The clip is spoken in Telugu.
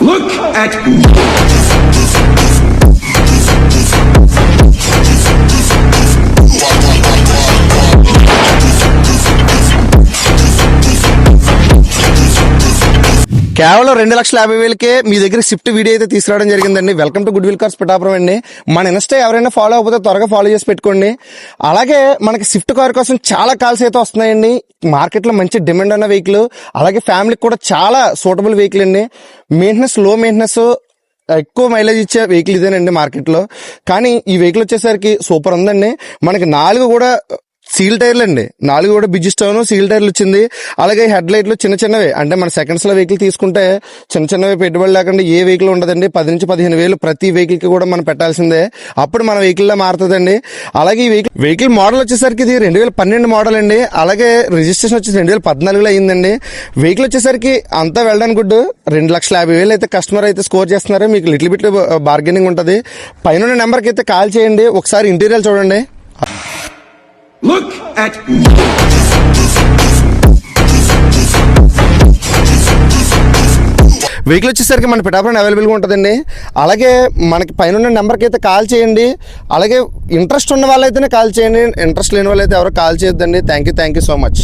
Look at కేవలం 2,50,000కే మీ దగ్గర స్విఫ్ట్ వీడియో అయితే తీసుకురావడం జరిగిందండి. Welcome to good will cars Pithapuram అండి. మన ఇన్స్టా ఎవరైనా ఫాలో అవ్వకపోతే త్వరగా ఫాలో చేసి పెట్టుకోండి. అలాగే మనకి స్విఫ్ట్ కార్ కోసం చాలా కాల్స్ అయితే వస్తున్నాయండి. మార్కెట్లో మంచి డిమాండ్ ఉన్న వెహికల్, అలాగే ఫ్యామిలీకి కూడా చాలా సూటబుల్ వెహికల్ అండి. మెయింటెనెన్స్ లో మెయింటెనెన్స్ ఎక్కువ మైలేజ్ ఇచ్చే వెహికల్ ఇదేనండి మార్కెట్లో. కానీ ఈ వెహికల్ వచ్చేసరికి సూపర్ ఉందండి. మనకి 4 కూడా సీల్ టైర్లు అండి, 4 కూడా బిజిస్టోన్ సీల్ టైర్లు వచ్చింది. అలాగే హెడ్ లైట్లు చిన్న చిన్నవే, అంటే మన సెకండ్స్ లో వెహికల్ తీసుకుంటే చిన్న చిన్నవి పెట్టుబడి లేకుండా ఏ వెహికల్ ఉండదండి. 10 నుంచి 15 వేలు ప్రతి వెహికల్ కి కూడా మనం పెట్టాల్సిందే, అప్పుడు మన వెహికల్ లా మారుతుందండి. అలాగే ఈ వెహికల్ మోడల్ వచ్చేసరికి ఇది 2012 మోడల్ అండి. అలాగే రిజిస్ట్రేషన్ వచ్చేసి 2014లో అయిందండి. వెహికల్ వచ్చేసరికి అంతా వెళ్ళడానికి గుడ్ 2,50,000 అయితే కస్టమర్ అయితే స్కోర్ చేస్తున్నారు. మీకు లిటిల్ బిట్ బార్గెనింగ్ ఉంటుంది. పైన నెంబర్కి అయితే కాల్ చేయండి. ఒకసారి ఇంటీరియర్ చూడండి. Look at వెహికల్ వచ్చేసరికి మన పిఠాపురం అవైలబుల్గా ఉంటుందండి. అలాగే మనకి పైన నెంబర్కి అయితే కాల్ చేయండి. అలాగే ఇంట్రెస్ట్ ఉన్న వాళ్ళైతేనే కాల్ చేయండి, ఇంట్రెస్ట్ లేని వాళ్ళైతే ఎవరు కాల్ చేయొద్దండి. Thank you so much.